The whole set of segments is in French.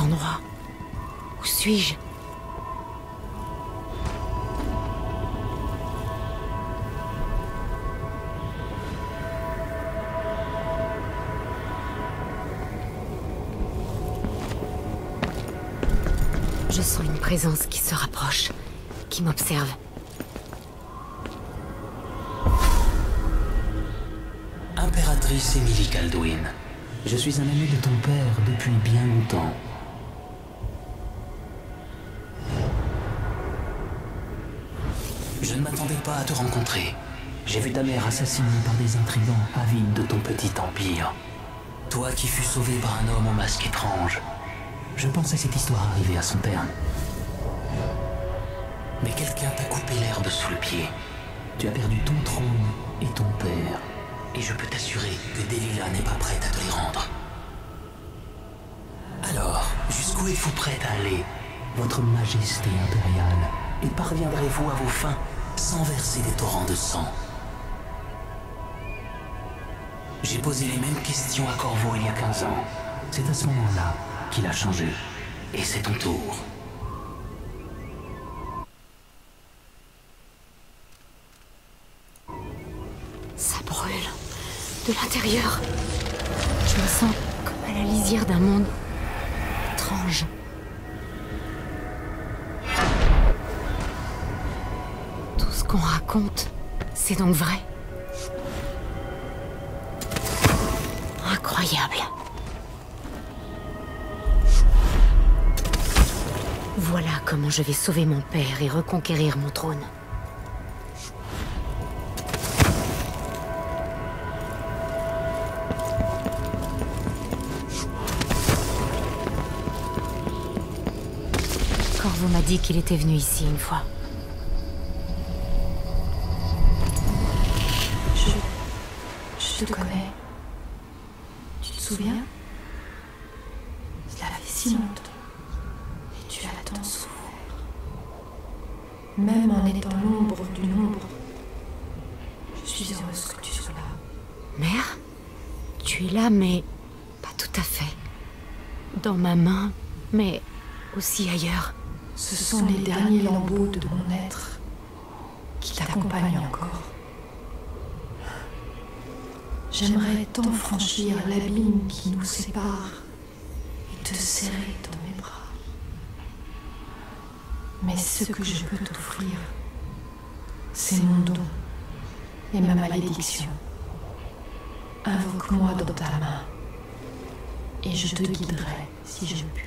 endroit. Où suis-je? Je sens une présence qui se rapproche, qui m'observe. Impératrice Emily Kaldwin, je suis un ami de ton père depuis bien longtemps. Je ne m'attendais pas à te rencontrer. J'ai vu ta mère assassinée par des intrigants avides de ton petit empire. Toi qui fus sauvé par un homme au masque étrange. Je pensais cette histoire arriver à son terme. Mais quelqu'un t'a coupé l'herbe sous le pied. Tu as perdu ton trône et ton père. Et je peux t'assurer que Delilah n'est pas prête à te les rendre. Alors, jusqu'où êtes-vous prête à aller, votre majesté impériale? Et parviendrez-vous à vos fins sans verser des torrents de sang? J'ai posé les mêmes questions à Corvo il y a 15 ans. C'est à ce moment-là qu'il a changé. Et c'est ton tour. Ça brûle. De l'intérieur. Je me sens comme à la lisière d'un monde étrange. Tout ce qu'on raconte, c'est donc vrai. Incroyable. Voilà comment je vais sauver mon père et reconquérir mon trône. Corvo m'a dit qu'il était venu ici une fois. Je te connais. Tu te souviens? Cela fait si longtemps. Et tu as tant souffert. Même en étant l'ombre d'une ombre, je suis heureuse que tu sois là. Mère? Tu es là, mais pas tout à fait. Dans ma main, mais aussi ailleurs. Ce sont les derniers lambeaux de mon être qui t'accompagnent encore. J'aimerais tant franchir l'abîme qui nous sépare et te serrer dans mes bras. Mais ce que je peux t'offrir, c'est mon don et ma malédiction. Invoque-moi dans ta main et je te guiderai si je puis.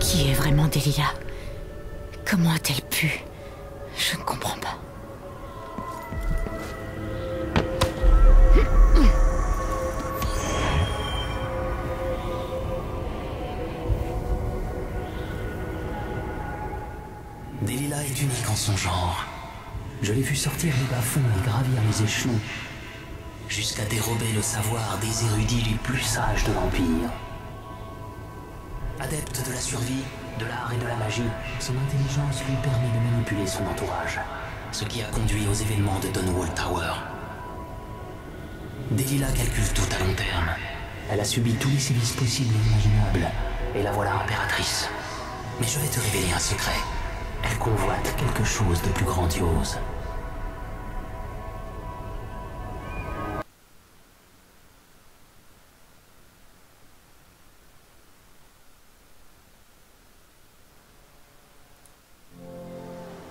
Qui est vraiment Delilah? Comment a-t-elle pu? Je ne comprends pas. Delilah est unique en son genre. Je l'ai vu sortir des bas-fonds et gravir les échelons, jusqu'à dérober le savoir des érudits les plus sages de l'Empire. Adepte de la survie, de l'art et de la magie, son intelligence lui permet de manipuler son entourage, ce qui a conduit aux événements de Dunwall Tower. Delilah calcule tout à long terme. Elle a subi tous les sévices possibles et imaginables, et la voilà impératrice. Mais je vais te révéler un secret. Elle convoite quelque chose de plus grandiose.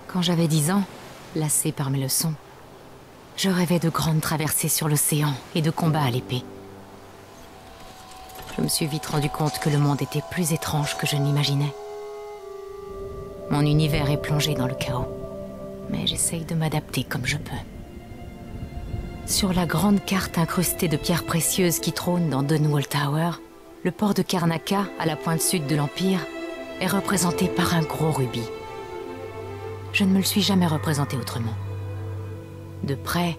Quand j'avais 10 ans, lassée par mes leçons, je rêvais de grandes traversées sur l'océan et de combats à l'épée. Je me suis vite rendu compte que le monde était plus étrange que je ne l'imaginais. Mon univers est plongé dans le chaos, mais j'essaye de m'adapter comme je peux. Sur la grande carte incrustée de pierres précieuses qui trône dans Dunwall Tower, le port de Karnaca, à la pointe sud de l'Empire, est représenté par un gros rubis. Je ne me le suis jamais représenté autrement. De près,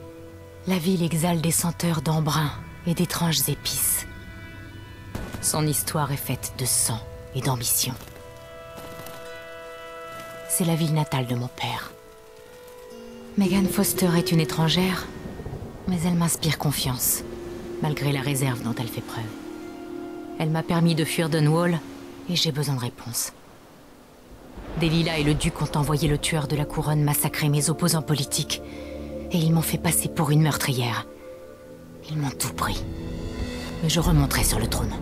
La ville exhale des senteurs d'embrun et d'étranges épices. Son histoire est faite de sang et d'ambition. C'est la ville natale de mon père. Megan Foster est une étrangère, mais elle m'inspire confiance, malgré la réserve dont elle fait preuve. Elle m'a permis de fuir Dunwall, et j'ai besoin de réponses. Delilah et le duc ont envoyé le tueur de la couronne massacrer mes opposants politiques, et ils m'ont fait passer pour une meurtrière. Ils m'ont tout pris. Mais je remonterai sur le trône.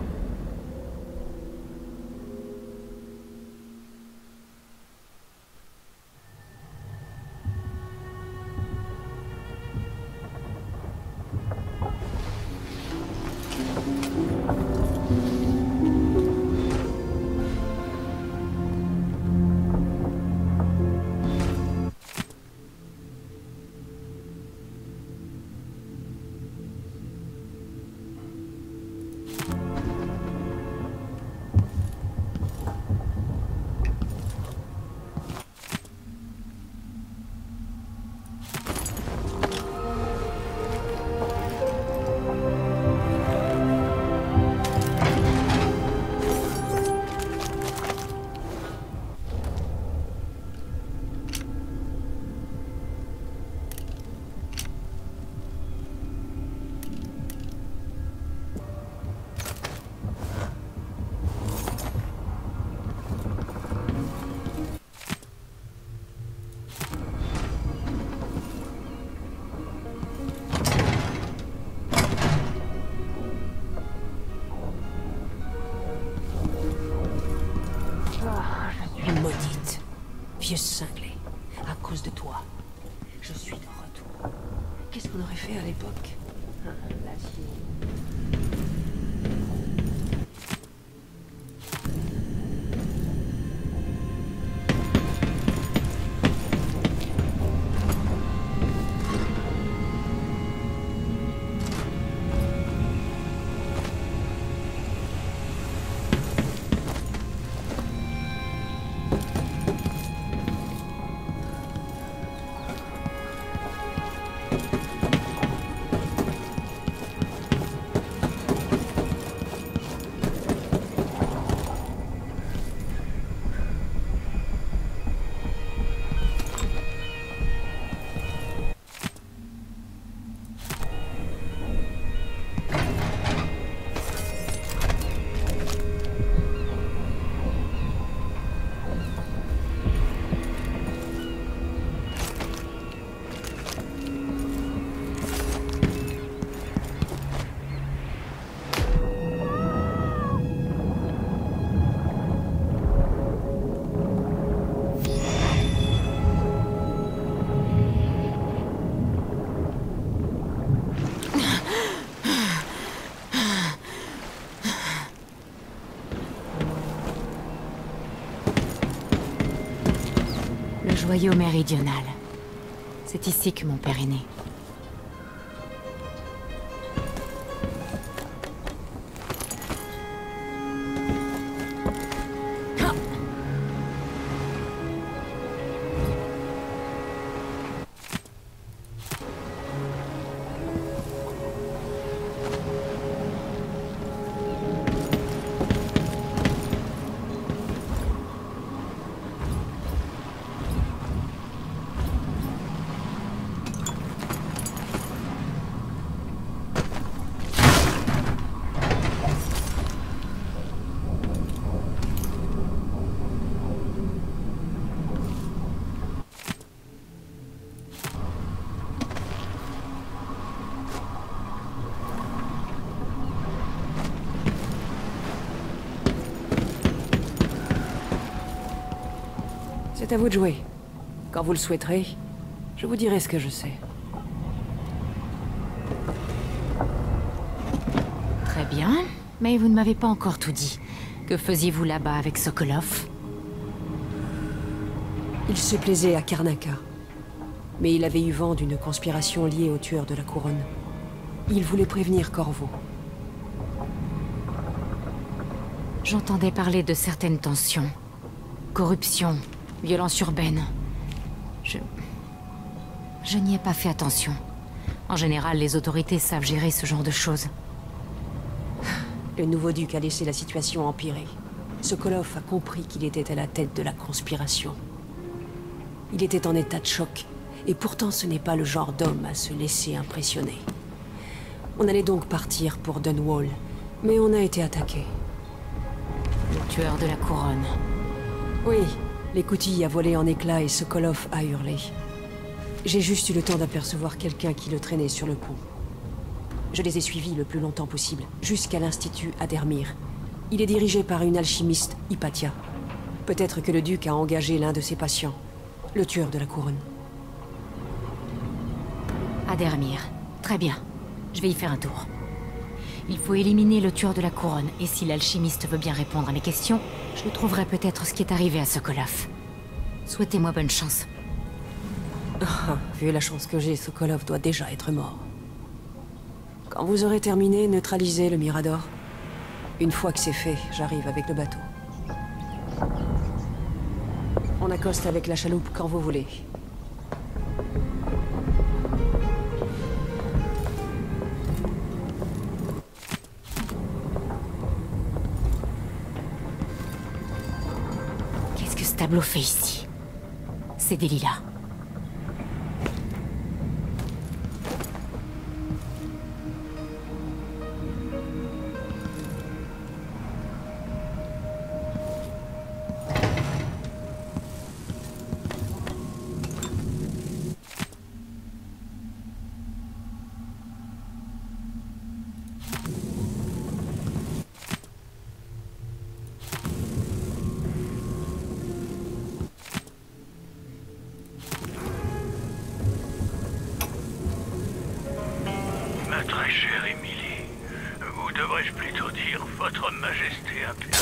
Maudite, vieux cinglé, à cause de toi, je suis de retour. Qu'est-ce qu'on aurait fait à l'époque? L'acier. Joyau méridional. C'est ici que mon père est né. C'est à vous de jouer. Quand vous le souhaiterez, je vous dirai ce que je sais. Très bien, mais vous ne m'avez pas encore tout dit. Que faisiez-vous là-bas avec Sokolov? Il se plaisait à Karnaca. Mais il avait eu vent d'une conspiration liée au tueur de la couronne. Il voulait prévenir Corvo. J'entendais parler de certaines tensions. Corruption, violence urbaine. Je n'y ai pas fait attention. En général, les autorités savent gérer ce genre de choses. Le nouveau duc a laissé la situation empirer. Sokolov a compris qu'il était à la tête de la conspiration. Il était en état de choc, et pourtant ce n'est pas le genre d'homme à se laisser impressionner. On allait donc partir pour Dunwall, mais on a été attaqué. Le tueur de la couronne. Oui, l'écoutille a volé en éclats et Sokolov a hurlé. J'ai juste eu le temps d'apercevoir quelqu'un qui le traînait sur le pont. Je les ai suivis le plus longtemps possible, jusqu'à l'Institut Adermir. Il est dirigé par une alchimiste, Hypatia. Peut-être que le duc a engagé l'un de ses patients, le tueur de la couronne. Adermir. Très bien. Je vais y faire un tour. Il faut éliminer le tueur de la couronne, et si l'alchimiste veut bien répondre à mes questions, je trouverai peut-être ce qui est arrivé à Sokolov. Souhaitez-moi bonne chance. Vu la chance que j'ai, Sokolov doit déjà être mort. Quand vous aurez terminé, neutralisez le Mirador. Une fois que c'est fait, j'arrive avec le bateau. On accoste avec la chaloupe quand vous voulez. Qu'est-ce que ce tableau fait ici? C'est des lilas. Ma très chère Émilie, ou devrais-je plutôt dire Votre Majesté impériale.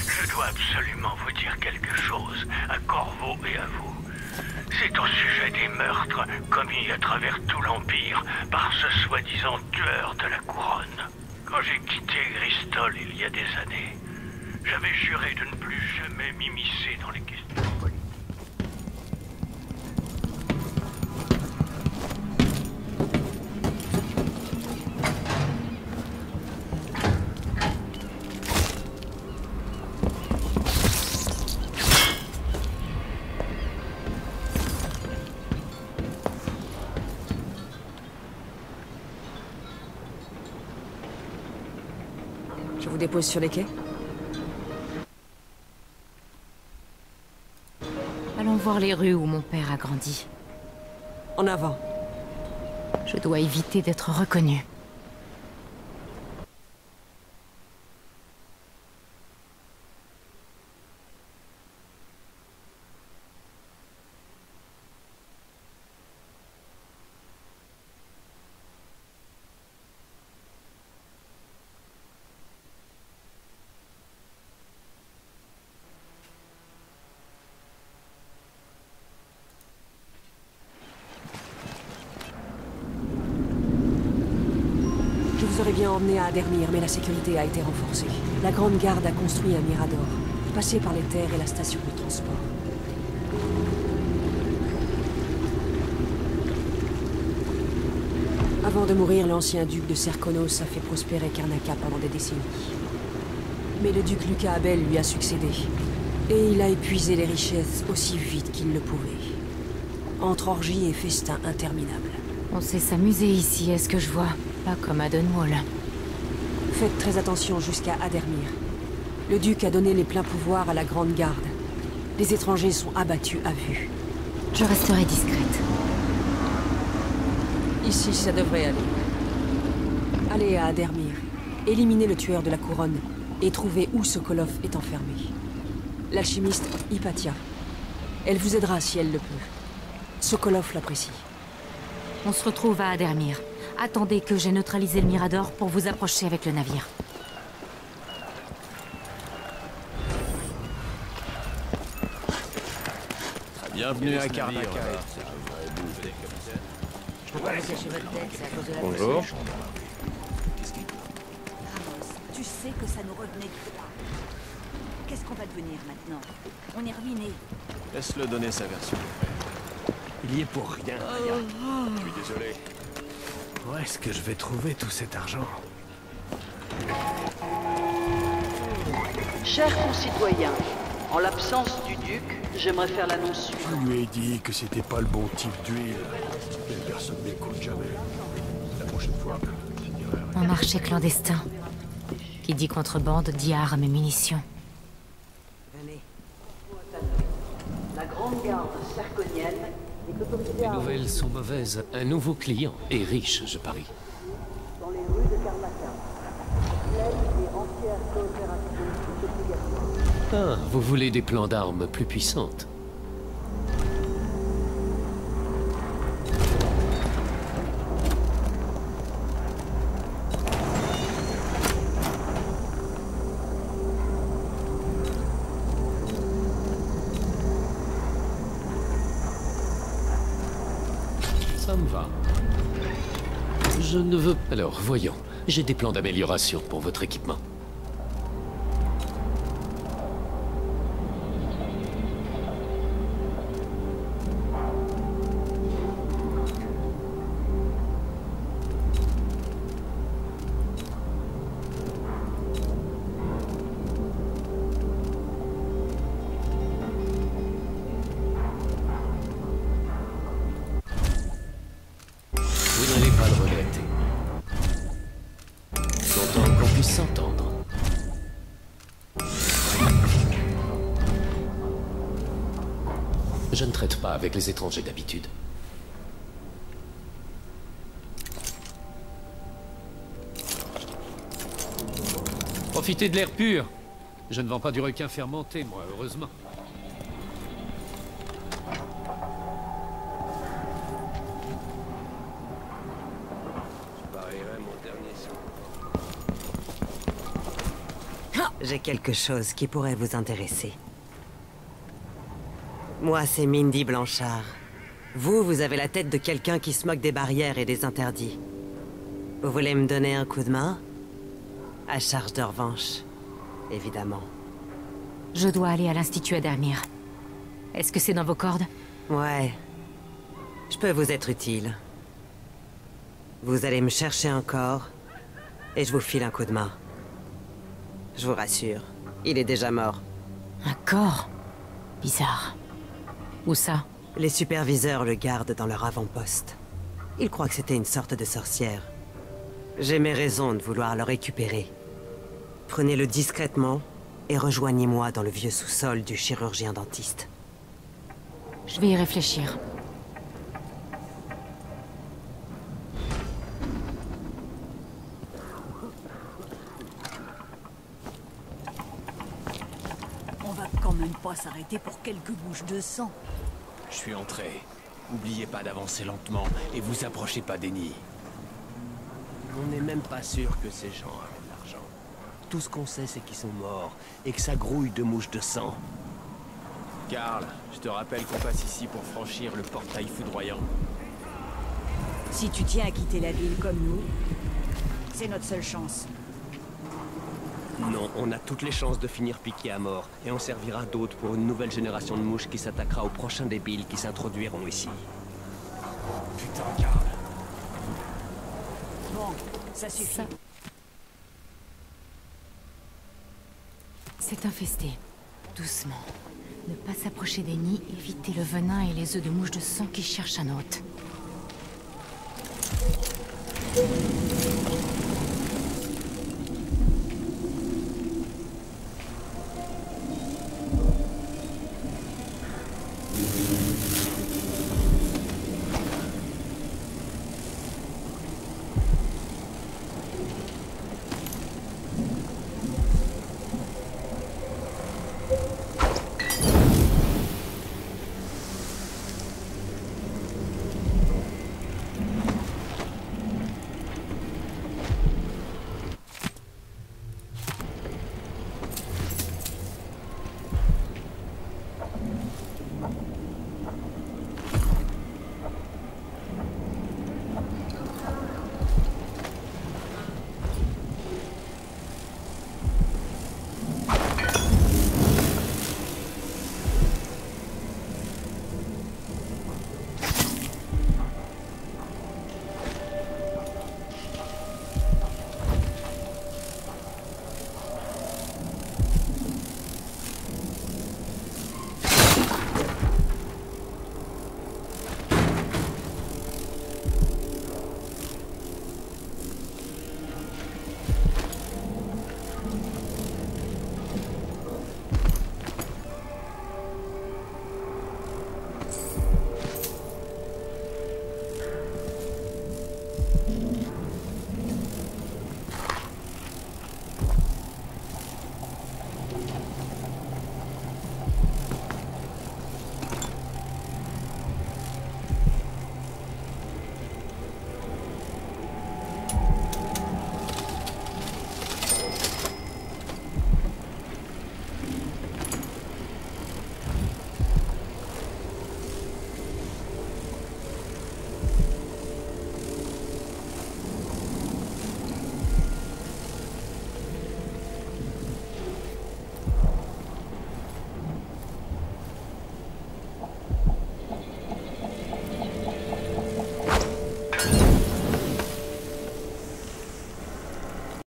Je dois absolument vous dire quelque chose à Corvo et à vous. C'est au sujet des meurtres commis à travers tout l'Empire par ce soi-disant tueur de la couronne. Quand j'ai quitté Gristol il y a des années, j'avais juré de ne plus jamais m'immiscer dans les questions politiques. Je vous dépose sur les quais? Allons voir les rues où mon père a grandi. En avant. Je dois éviter d'être reconnu. Je vous aurais bien emmené à Adermir, mais la sécurité a été renforcée. La Grande Garde a construit un Mirador, passé par les terres et la station de transport. Avant de mourir, l'ancien duc de Serkonos a fait prospérer Karnaca pendant des décennies. Mais le duc Luca Abel lui a succédé, et il a épuisé les richesses aussi vite qu'il le pouvait. Entre orgies et festins interminables. On sait s'amuser ici, est-ce que je vois? Pas comme à Dunwall. Faites très attention jusqu'à Adermir. Le duc a donné les pleins pouvoirs à la Grande Garde. Les étrangers sont abattus à vue. Je resterai discrète. Ici, ça devrait aller. Allez à Adermir, éliminez le tueur de la couronne et trouvez où Sokolov est enfermé. L'alchimiste Hypatia. Elle vous aidera si elle le peut. Sokolov l'apprécie. On se retrouve à Adermir. Attendez que j'ai neutralisé le Mirador pour vous approcher avec le navire. Bienvenue à Karnaca. Bonjour. Ramos, tu sais que ça nous revenait du droit. Qu'est-ce qu'on va devenir maintenant? On est ruiné. Laisse-le donner sa version. Il y est pour rien, Aya. Je suis désolé. Où est-ce que je vais trouver tout cet argent? Chers concitoyens, en l'absence du duc, j'aimerais faire l'annonce suivante. Je lui ai dit que c'était pas le bon type d'huile. Mais personne m'écoute jamais. La prochaine fois, je dirai rien. Un marché clandestin. Qui dit contrebande dit armes et munitions. Venez. La grande garde serconienne est autorisée Les à nouvelles sont mauvaises. Un nouveau client, et riche, je parie. dans les rues de Carmaca. Pleine et entière coopération est obligatoire. Ah, vous voulez des plans d'armes plus puissantes? Ça me va. Je ne veux... Alors, voyons. J'ai des plans d'amélioration pour votre équipement. Vous n'allez pas le regretter. Content qu'on puisse s'entendre. Je ne traite pas avec les étrangers d'habitude. Profitez de l'air pur. Je ne vends pas du requin fermenté, moi, heureusement. J'ai quelque chose qui pourrait vous intéresser. Moi, c'est Mindy Blanchard. Vous avez la tête de quelqu'un qui se moque des barrières et des interdits. Vous voulez me donner un coup de main? À charge de revanche, évidemment. Je dois aller à l'Institut Adalmir. Est-ce que c'est dans vos cordes? Ouais. Je peux vous être utile. Vous allez me chercher un corps, et je vous file un coup de main. Je vous rassure, il est déjà mort. Un corps? Bizarre. Où ça? Les superviseurs le gardent dans leur avant-poste. Ils croient que c'était une sorte de sorcière. J'ai mes raisons de vouloir le récupérer. Prenez-le discrètement et rejoignez-moi dans le vieux sous-sol du chirurgien dentiste. Je vais y réfléchir. On va quand même pas s'arrêter pour quelques bouches de sang. Je suis entré. N'oubliez pas d'avancer lentement et vous approchez pas des nids. On n'est même pas sûr que ces gens avaient de l'argent. Tout ce qu'on sait, c'est qu'ils sont morts et que ça grouille de mouches de sang. Karl, je te rappelle qu'on passe ici pour franchir le portail foudroyant. Si tu tiens à quitter la ville comme nous, c'est notre seule chance. Non, on a toutes les chances de finir piqué à mort, et on servira d'autres pour une nouvelle génération de mouches qui s'attaquera aux prochains débiles qui s'introduiront ici. Putain, Karl. Bon, ça suffit. C'est infesté. Doucement. Ne pas s'approcher des nids, éviter le venin et les œufs de mouches de sang qui cherchent un hôte.